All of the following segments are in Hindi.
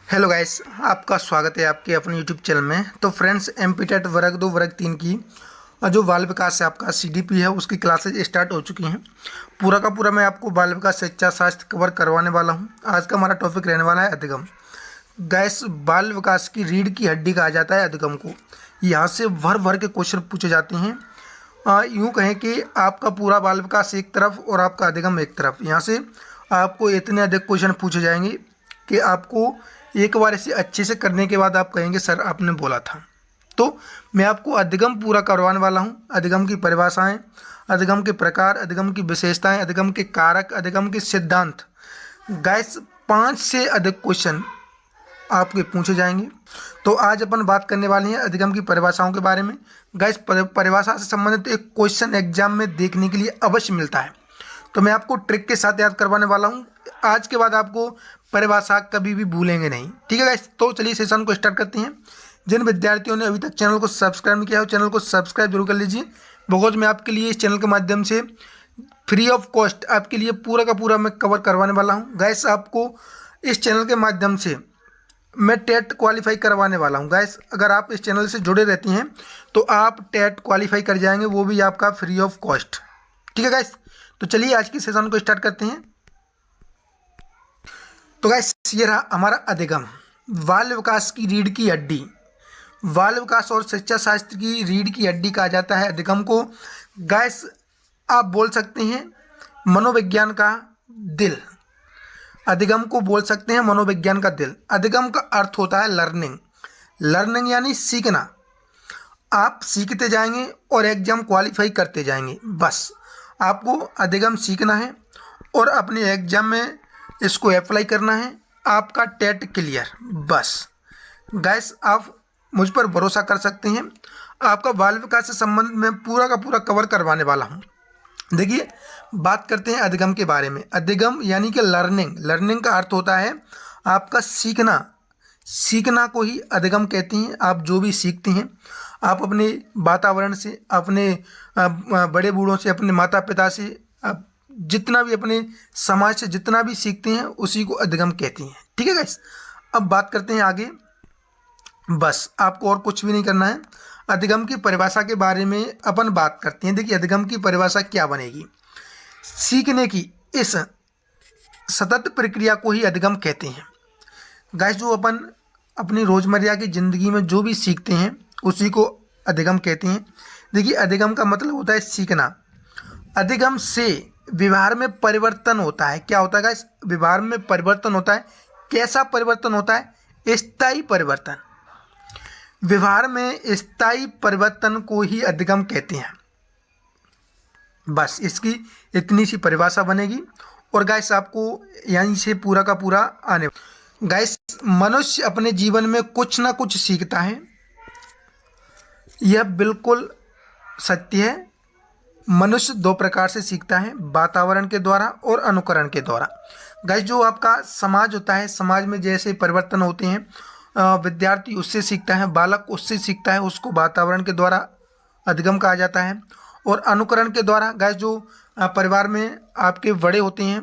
हेलो गाइस, आपका स्वागत है आपके अपने यूट्यूब चैनल में। तो फ्रेंड्स, एमपी टेट वर्ग 2 वर्ग 3 की जो बाल विकास है आपका सीडीपी है उसकी क्लासेज स्टार्ट हो चुकी हैं। पूरा का पूरा मैं आपको बाल विकास शिक्षा शास्त्र कवर करवाने वाला हूं। आज का हमारा टॉपिक रहने वाला है अधिगम। गैस, बाल विकास की रीढ़ की हड्डी कहा जाता है अधिगम को। यहाँ से भर भर के क्वेश्चन पूछे जाते हैं। यूँ कहें कि आपका पूरा बाल विकास एक तरफ और आपका अधिगम एक तरफ। यहाँ से आपको इतने अधिक क्वेश्चन पूछे जाएंगे कि आपको एक बार इसे अच्छे से करने के बाद आप कहेंगे सर आपने बोला था। तो मैं आपको अधिगम पूरा करवाने वाला हूँ। अधिगम की परिभाषाएं, अधिगम के प्रकार, अधिगम की विशेषताएं, अधिगम के कारक, अधिगम के सिद्धांत। गैस, 5 से अधिक क्वेश्चन आपके पूछे जाएंगे। तो आज अपन बात करने वाले हैं अधिगम की परिभाषाओं के बारे में। गैस, परिभाषा से संबंधित एक क्वेश्चन एग्जाम में देखने के लिए अवश्य मिलता है, तो मैं आपको ट्रिक के साथ याद करवाने वाला हूँ। आज के बाद आपको परिभाषा कभी भी भूलेंगे नहीं, ठीक है गाइस। तो चलिए सेशन को स्टार्ट करते हैं। जिन विद्यार्थियों ने अभी तक चैनल को सब्सक्राइब नहीं किया है चैनल को सब्सक्राइब जरूर कर लीजिए, बिकॉज मैं आपके लिए इस चैनल के माध्यम से फ्री ऑफ कॉस्ट आपके लिए पूरा का पूरा मैं कवर करवाने वाला हूँ। गैस, आपको इस चैनल के माध्यम से मैं टेट क्वालिफाई करवाने वाला हूँ। गैस, अगर आप इस चैनल से जुड़े रहती हैं तो आप टेट क्वालिफाई कर जाएंगे, वो भी आपका फ्री ऑफ कॉस्ट, ठीक है गैस। तो चलिए आज की सेशन को स्टार्ट करते हैं। तो गैस, ये रहा हमारा अधिगम, बाल विकास की रीढ़ की हड्डी। बाल विकास और शिक्षा शास्त्र की रीढ़ की हड्डी कहा जाता है अधिगम को। गैस, आप बोल सकते हैं मनोविज्ञान का दिल। अधिगम को बोल सकते हैं मनोविज्ञान का दिल। अधिगम का अर्थ होता है लर्निंग। लर्निंग यानी सीखना। आप सीखते जाएंगे और एग्जाम क्वालिफाई करते जाएंगे। बस आपको अधिगम सीखना है और अपने एग्जाम में इसको अप्लाई करना है, आपका टेट क्लियर। बस गैस, आप मुझ पर भरोसा कर सकते हैं। आपका बाल विकास से संबंधित मैं पूरा का पूरा कवर करवाने वाला हूँ। देखिए, बात करते हैं अधिगम के बारे में। अधिगम यानी कि लर्निंग। लर्निंग का अर्थ होता है आपका सीखना। सीखना को ही अधिगम कहते हैं। आप जो भी सीखते हैं, आप अपने वातावरण से, अपने बड़े बूढ़ों से, अपने माता पिता से, आप जितना भी अपने समाज से जितना भी सीखते हैं उसी को अधिगम कहते हैं, ठीक है गाइस। अब बात करते हैं आगे। बस आपको और कुछ भी नहीं करना है। अधिगम की परिभाषा के बारे में अपन बात करते हैं। देखिए, अधिगम की परिभाषा क्या बनेगी। सीखने की इस सतत प्रक्रिया को ही अधिगम कहते हैं। गाइस, जो अपन अपनी रोज़मर्रा की ज़िंदगी में जो भी सीखते हैं उसी को अधिगम कहते हैं। देखिए, अधिगम का मतलब होता है सीखना। अधिगम से व्यवहार में परिवर्तन होता है। क्या होता है गाइस? व्यवहार में परिवर्तन होता है। कैसा परिवर्तन होता है? स्थायी परिवर्तन। व्यवहार में स्थायी परिवर्तन को ही अधिगम कहते हैं। बस इसकी इतनी सी परिभाषा बनेगी और गाइस आपको यहीं से पूरा का पूरा आने। गाइस, मनुष्य अपने जीवन में कुछ ना कुछ सीखता है, यह बिल्कुल सत्य है। मनुष्य 2 प्रकार से सीखता है, वातावरण के द्वारा और अनुकरण के द्वारा। गाइस, जो आपका समाज होता है, समाज में जैसे परिवर्तन होते हैं, विद्यार्थी उससे सीखता है, बालक उससे सीखता है, उसको वातावरण के द्वारा अधिगम कहा जाता है। और अनुकरण के द्वारा गाइस, जो परिवार में आपके बड़े होते हैं,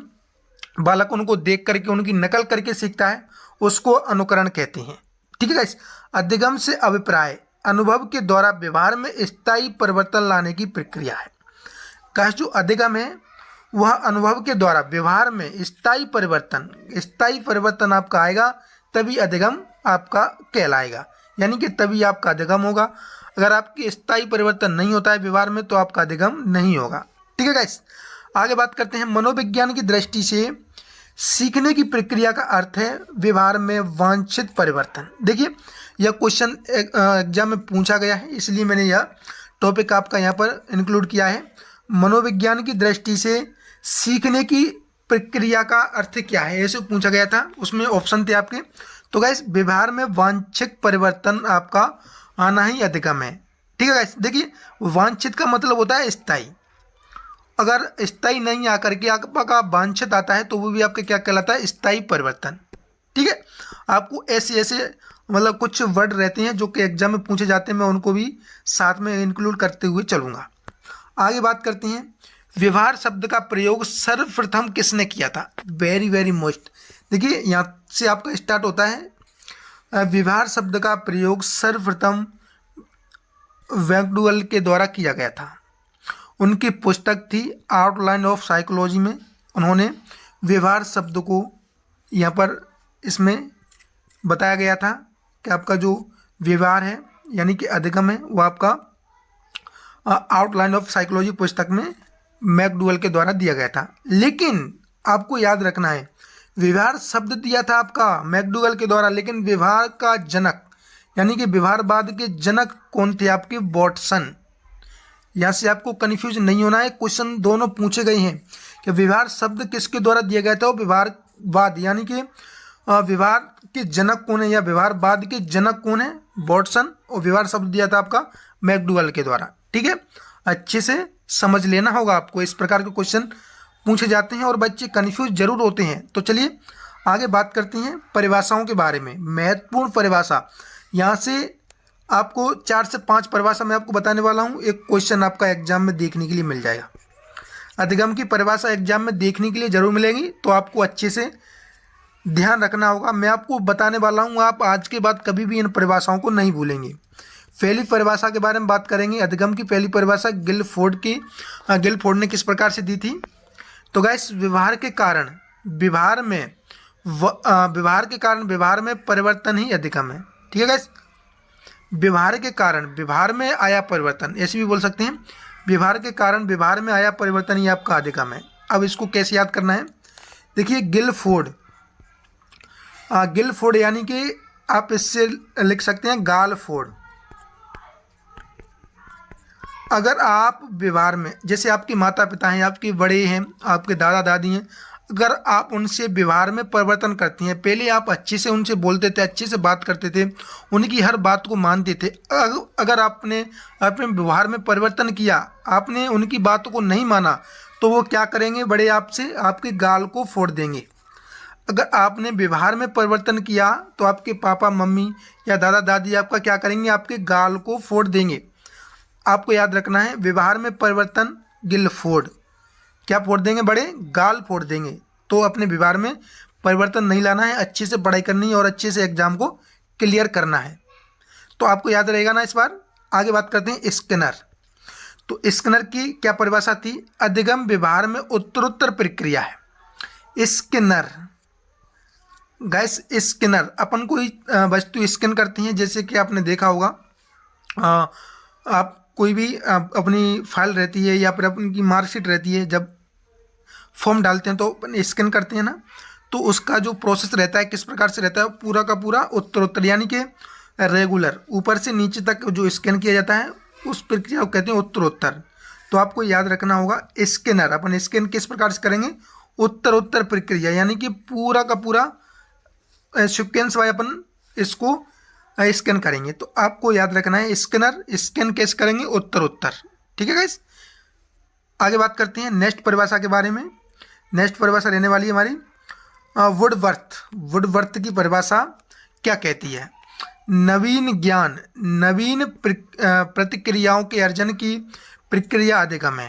बालक उनको देख करके उनकी नकल करके सीखता है, उसको अनुकरण कहते हैं, ठीक है गाइस। अधिगम से अभिप्राय अनुभव के द्वारा व्यवहार में स्थायी परिवर्तन लाने की प्रक्रिया है। गाइस, जो अधिगम है वह अनुभव के द्वारा व्यवहार में स्थायी परिवर्तन आपका आएगा, तभी अधिगम आपका कहलाएगा, यानी कि तभी आपका अधिगम होगा। अगर आपकी स्थायी परिवर्तन नहीं होता है व्यवहार में तो आपका अधिगम नहीं होगा, ठीक है गाइस। आगे बात करते हैं। मनोविज्ञान की दृष्टि से सीखने की प्रक्रिया का अर्थ है व्यवहार में वांछित परिवर्तन। देखिए, यह क्वेश्चन एग्जाम में पूछा गया है, इसलिए मैंने यह टॉपिक आपका यहाँ पर इंक्लूड किया है। मनोविज्ञान की दृष्टि से सीखने की प्रक्रिया का अर्थ क्या है, ऐसे पूछा गया था। उसमें ऑप्शन थे आपके। तो गाइस, व्यवहार में वांछित परिवर्तन आपका आना ही अधिगम है, ठीक है गाइस। देखिए, वांछित का मतलब होता है स्थायी। अगर स्थायी नहीं आकर के आपका वांछित आता है तो वो भी आपका क्या कहलाता है? स्थायी परिवर्तन, ठीक है। आपको ऐसे ऐसे मतलब कुछ वर्ड रहते हैं जो कि एग्जाम में पूछे जाते हैं, मैं उनको भी साथ में इंक्लूड करते हुए चलूँगा। आगे बात करते हैं। व्यवहार शब्द का प्रयोग सर्वप्रथम किसने किया था? Very very most. देखिए, यहाँ से आपका स्टार्ट होता है व्यवहार शब्द का प्रयोग सर्वप्रथम मैकडूगल के द्वारा किया गया था। उनकी पुस्तक थी आउटलाइन ऑफ साइकोलॉजी में उन्होंने व्यवहार शब्द को यहाँ पर इसमें बताया गया था कि आपका जो व्यवहार है यानी कि अधिगम है वो आपका आउटलाइन ऑफ साइकोलॉजी पुस्तक में मैकडूगल के द्वारा दिया गया था। लेकिन आपको याद रखना है व्यवहार शब्द दिया था आपका मैकडूगल के द्वारा, लेकिन व्यवहार का जनक यानी कि व्यवहारवाद के जनक कौन थे? आपके वाटसन। यहाँ से आपको कन्फ्यूज नहीं होना है, क्वेश्चन दोनों पूछे गए हैं कि व्यवहार शब्द किसके द्वारा दिया गया था? व्यवहारवाद यानी कि व्यवहार के जनक कौन है या व्यवहारवाद के जनक कौन है? वाटसन। और व्यवहार शब्द दिया था आपका मैकडूगल के द्वारा। ठीक है, अच्छे से समझ लेना होगा आपको, इस प्रकार के क्वेश्चन पूछे जाते हैं और बच्चे कन्फ्यूज जरूर होते हैं। तो चलिए आगे बात करते हैं परिभाषाओं के बारे में। महत्वपूर्ण परिभाषा, यहाँ से आपको 4 से 5 परिभाषा मैं आपको बताने वाला हूँ। एक क्वेश्चन आपका एग्जाम में देखने के लिए मिल जाएगा। अधिगम की परिभाषा एग्जाम में देखने के लिए जरूर मिलेगी, तो आपको अच्छे से ध्यान रखना होगा। मैं आपको बताने वाला हूँ, आप आज के बाद कभी भी इन परिभाषाओं को नहीं भूलेंगे। पहली परिभाषा के बारे में बात करेंगे। अधिगम की पहली परिभाषा गिलफोर्ड ने किस प्रकार से दी थी? तो गाइस, व्यवहार के कारण व्यवहार में परिवर्तन ही अधिगम है। ठीक है गाइस, व्यवहार के कारण व्यवहार में आया परिवर्तन, ऐसे भी बोल सकते हैं। व्यवहार के कारण व्यवहार में आया परिवर्तन ही आपका अधिगम है। अब इसको कैसे याद करना है? देखिए, गिलफोर्ड यानी कि आप इससे लिख सकते हैं गालफोर्ड। अगर आप व्यवहार में, जैसे आपके माता पिता हैं, आपके बड़े हैं, आपके दादा दादी हैं, अगर आप उनसे व्यवहार में परिवर्तन करती हैं, पहले आप अच्छे से उनसे बोलते थे, अच्छे से बात करते थे, उनकी हर बात को मानते थे। अगर आपने अपने व्यवहार में परिवर्तन किया, आपने उनकी बातों को नहीं माना, तो वो क्या करेंगे? बड़े आपसे आपके गाल को फोड़ देंगे। अगर आपने व्यवहार में परिवर्तन किया तो आपके पापा मम्मी या दादा दादी आपका क्या करेंगे? आपके गाल को फोड़ देंगे। आपको याद रखना है, व्यवहार में परिवर्तन गिलफोर्ड, क्या फोड़ देंगे? बड़े गाल फोड़ देंगे। तो अपने व्यवहार में परिवर्तन नहीं लाना है, अच्छे से पढ़ाई करनी है और अच्छे से एग्जाम को क्लियर करना है। तो आपको याद रहेगा ना इस बार। आगे बात करते हैं स्किनर। तो स्किनर की क्या परिभाषा थी? अधिगम व्यवहार में उत्तरोत्तर प्रक्रिया है। स्किनर गैस, स्किनर अपन कोई वस्तु स्कैन करते हैं, जैसे कि आपने देखा होगा, आप कोई भी अपनी फाइल रहती है या फिर अपनी मार्कशीट रहती है, जब फॉर्म डालते हैं तो अपन स्कैन करते हैं ना, तो उसका जो प्रोसेस रहता है किस प्रकार से रहता है? पूरा का पूरा उत्तरोत्तर यानी कि रेगुलर, ऊपर से नीचे तक जो स्कैन किया जाता है उस प्रक्रिया को कहते हैं उत्तरोत्तर। तो आपको याद रखना होगा, स्कैनर अपन स्कैन किस प्रकार से करेंगे? उत्तरोत्तर प्रक्रिया, यानी कि पूरा का पूरा सीक्वेंस वाइज अपन इसको स्कैन करेंगे। तो आपको याद रखना है, स्कैनर स्कैन कैसे करेंगे? उत्तरोत्तर। ठीक है गाइस, आगे बात करते हैं नेक्स्ट परिभाषा के बारे में। नेक्स्ट परिभाषा रहने वाली है हमारी वुडवर्थ की परिभाषा क्या कहती है? नवीन ज्ञान, नवीन प्रतिक्रियाओं के अर्जन की प्रक्रिया अधिगम है।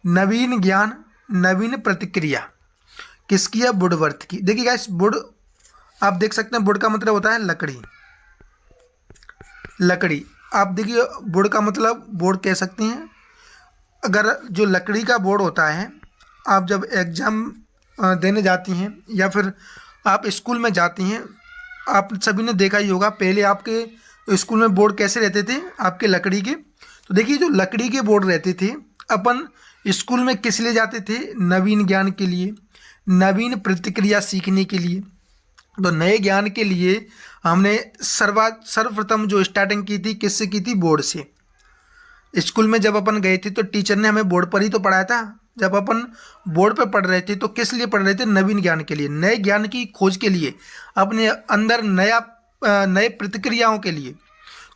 नवीन ज्ञान, नवीन प्रतिक्रिया किसकी है? वुडवर्थ की। देखिए गाइस, वुड आप देख सकते हैं, वुड का मतलब होता है लकड़ी। लकड़ी, आप देखिए, वुड का मतलब बोर्ड कह सकते हैं। अगर जो लकड़ी का बोर्ड होता है, आप जब एग्ज़ाम देने जाती हैं या फिर आप स्कूल में जाती हैं, आप सभी ने देखा ही होगा, पहले आपके स्कूल में बोर्ड कैसे रहते थे? आपके लकड़ी के। तो देखिए, जो लकड़ी के बोर्ड रहते थे, अपन स्कूल में किस लिए जाते थे? नवीन ज्ञान के लिए, नवीन प्रतिक्रिया सीखने के लिए। तो नए ज्ञान के लिए हमने सर्वप्रथम जो स्टार्टिंग की थी, किससे की थी? बोर्ड से। स्कूल में जब अपन गए थे तो टीचर ने हमें बोर्ड पर ही तो पढ़ाया था। जब अपन बोर्ड पर पढ़ रहे थे तो किस लिए पढ़ रहे थे? नवीन ज्ञान के लिए, नए ज्ञान की खोज के लिए, अपने अंदर नए प्रतिक्रियाओं के लिए।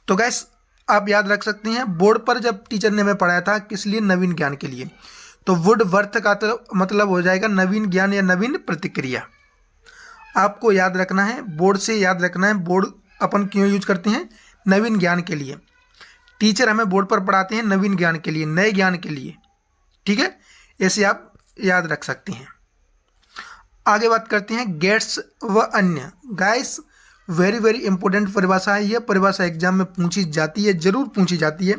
तो गैस, आप याद रख सकते हैं, बोर्ड पर जब टीचर ने हमें पढ़ाया था, किस लिए? नवीन ज्ञान के लिए। तो वुडवर्थ का मतलब हो जाएगा नवीन ज्ञान या नवीन प्रतिक्रिया। आपको याद रखना है, बोर्ड से याद रखना है, बोर्ड अपन क्यों यूज करते हैं? नवीन ज्ञान के लिए। टीचर हमें बोर्ड पर पढ़ाते हैं नवीन ज्ञान के लिए, नए ज्ञान के लिए। ठीक है, ऐसे आप याद रख सकते हैं। आगे बात करते हैं गेट्स व अन्य। गाइस, वेरी वेरी इंपॉर्टेंट परिभाषा है। यह परिभाषा एग्जाम में पूछी जाती है, जरूर पूछी जाती है।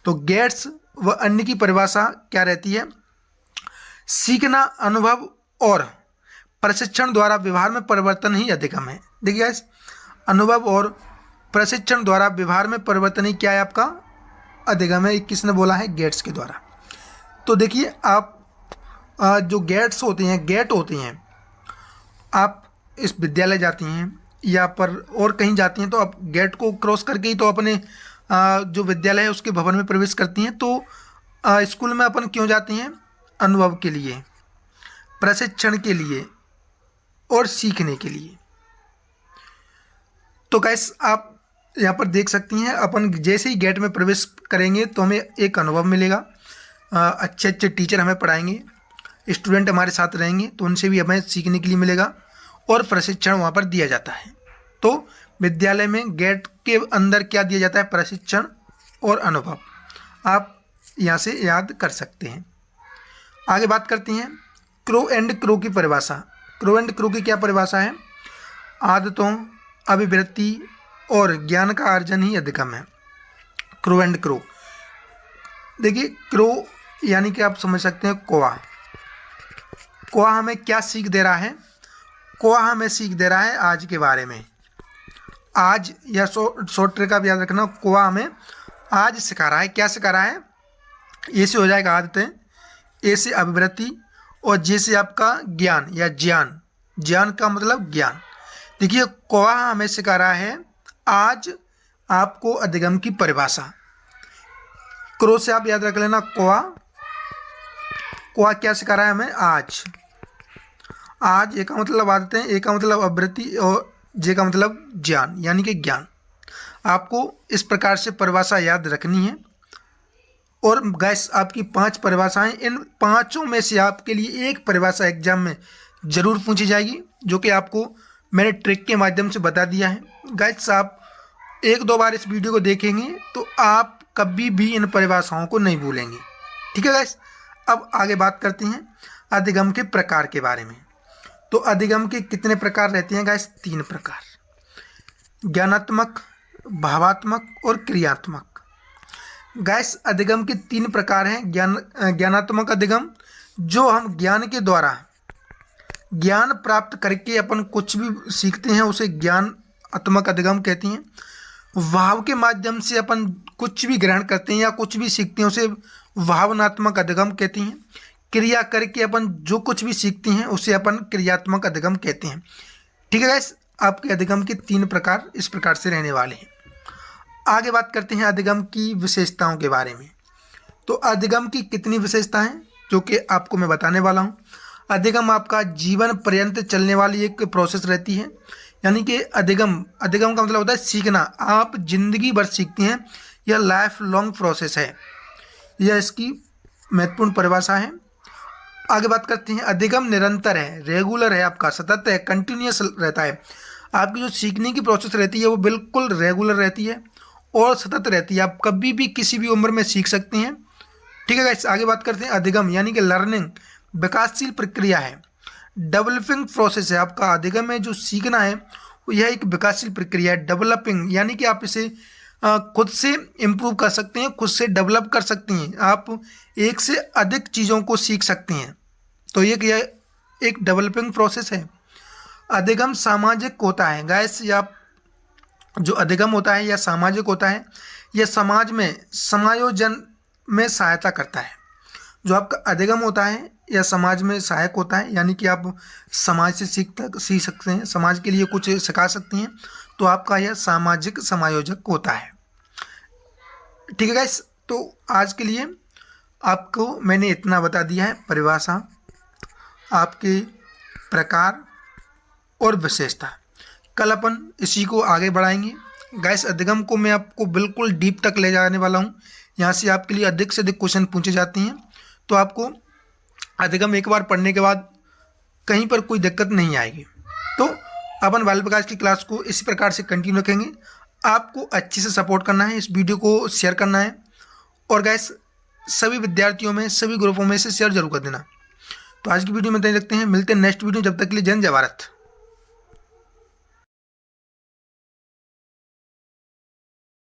तो गेट्स व अन्य की परिभाषा क्या रहती है? सीखना, अनुभव और प्रशिक्षण द्वारा व्यवहार में परिवर्तन ही अधिगम है। देखिए गाइस, अनुभव और प्रशिक्षण द्वारा व्यवहार में परिवर्तन ही क्या है? आपका अधिगम है। किसने बोला है? गेट्स के द्वारा। तो देखिए, आप जो गेट्स होते हैं, गेट होते हैं, आप इस विद्यालय जाती हैं या पर और कहीं जाती हैं तो आप गेट को क्रॉस करके ही तो अपने जो विद्यालय है उसके भवन में प्रवेश करती हैं। तो स्कूल में अपन क्यों जाती हैं? अनुभव के लिए, प्रशिक्षण के लिए और सीखने के लिए। तो गाइस, आप यहाँ पर देख सकती हैं, अपन जैसे ही गेट में प्रवेश करेंगे तो हमें एक अनुभव मिलेगा, अच्छे अच्छे टीचर हमें पढ़ाएंगे, स्टूडेंट हमारे साथ रहेंगे तो उनसे भी हमें सीखने के लिए मिलेगा और प्रशिक्षण वहाँ पर दिया जाता है। तो विद्यालय में गेट के अंदर क्या दिया जाता है? प्रशिक्षण और अनुभव। आप यहाँ से याद कर सकते हैं। आगे बात करते हैं क्रो एंड क्रो की परिभाषा। क्रो एंड क्रो की क्या परिभाषा है? आदतों, अभिवृत्ति और ज्ञान का अर्जन ही अधिगम है। क्रो एंड क्रो, देखिए क्रो यानी कि आप समझ सकते हैं कौवा। कौवा हमें क्या सीख दे रहा है? कौवा हमें सीख दे रहा है आज के बारे में। आज या शॉर्ट ट्रिक आप याद रखना, कौवा हमें आज सिखा रहा है। क्या सिखा रहा है? ए से हो जाएगा आदतें, ए से अभिवृत्ति और जे से आपका ज्ञान या ज्ञान। ज्ञान का मतलब ज्ञान। देखिए, कौवा हमें सिखा रहा है आज आपको अधिगम की परिभाषा। क्रो से आप याद रख लेना कौवा। कौवा क्या सिखा रहा है हमें? आज। आज ए का मतलब आदतें, ए का मतलब अभिवृत्ति और जे का मतलब ज्ञान, यानी कि ज्ञान। आपको इस प्रकार से परिभाषा याद रखनी है। और गैस, आपकी 5 परिभाषाएं, इन 5 में से आपके लिए एक परिभाषा एग्जाम में जरूर पूछी जाएगी, जो कि आपको मैंने ट्रिक के माध्यम से बता दिया है। गैस, आप 1-2 बार इस वीडियो को देखेंगे तो आप कभी भी इन परिभाषाओं को नहीं भूलेंगे। ठीक है गैस, अब आगे बात करते हैं अधिगम के प्रकार के बारे में। तो अधिगम के कितने प्रकार रहते हैं गैस? 3 प्रकार, ज्ञानात्मक, भावात्मक और क्रियात्मक। गैस, अधिगम के 3 प्रकार हैं। ज्ञानात्मक अधिगम, जो हम ज्ञान के द्वारा, ज्ञान प्राप्त करके अपन कुछ भी सीखते हैं उसे ज्ञानात्मक अधिगम कहते हैं। भाव के माध्यम से अपन कुछ भी ग्रहण करते हैं या कुछ भी सीखते हैं उसे भावनात्मक अधिगम कहते हैं। क्रिया करके अपन जो कुछ भी सीखते हैं उसे अपन क्रियात्मक अधिगम कहते हैं। ठीक है गाइस, आपके अधिगम के 3 प्रकार इस प्रकार से रहने वाले हैं। आगे बात करते हैं अधिगम की विशेषताओं के बारे में। तो अधिगम की कितनी विशेषताएं हैं जो कि आपको मैं बताने वाला हूं। अधिगम आपका जीवन पर्यंत चलने वाली एक प्रोसेस रहती है, यानी कि अधिगम का मतलब होता है सीखना। आप जिंदगी भर सीखते हैं, यह लाइफ लॉन्ग प्रोसेस है। यह इसकी महत्वपूर्ण परिभाषा है। आगे बात करते हैं अधिगम निरंतर है, रेगुलर है, आपका सतत है, कंटिन्यूस रहता है। आपकी जो सीखने की प्रोसेस रहती है वो बिल्कुल रेगुलर रहती है और सतत रहती है। आप कभी भी किसी भी उम्र में सीख सकते हैं। ठीक है गाइस, आगे बात करते हैं अधिगम यानी कि लर्निंग, विकासशील प्रक्रिया है, डेवलपिंग प्रोसेस है। आपका अधिगम में जो सीखना है वो यह एक विकासशील प्रक्रिया है। डेवलपिंग यानी कि आप इसे खुद से इम्प्रूव कर सकते हैं, खुद से डेवलप कर सकते हैं, आप एक से अधिक चीज़ों को सीख सकते हैं। तो यह एक डेवलपिंग प्रोसेस है। अधिगम सामाजिक होता है गाइस, या जो अधिगम होता है यह सामाजिक होता है। यह समाज में समायोजन में सहायता करता है। जो आपका अधिगम होता है यह समाज में सहायक होता है, यानी कि आप समाज से सीख सकते हैं, समाज के लिए कुछ सिखा सकते हैं। तो आपका यह सामाजिक समायोजक होता है। ठीक है गाइस, तो आज के लिए आपको मैंने इतना बता दिया है, परिभाषा, आपके प्रकार और विशेषता। कल अपन इसी को आगे बढ़ाएंगे। गाइस, अधिगम को मैं आपको बिल्कुल डीप तक ले जाने वाला हूँ। यहाँ से आपके लिए अधिक से अधिक क्वेश्चन पूछे जाते हैं, तो आपको अधिगम एक बार पढ़ने के बाद कहीं पर कोई दिक्कत नहीं आएगी। तो अपन बाल विकास की क्लास को इसी प्रकार से कंटिन्यू रखेंगे। आपको अच्छे से सपोर्ट करना है, इस वीडियो को शेयर करना है और गाइस सभी विद्यार्थियों में, सभी ग्रुपों में से शेयर जरूर कर देना। तो आज की वीडियो में इतना ही रखते हैं, मिलते हैं नेक्स्ट वीडियो। जब तक के लिए जय हिंद, जय भारत।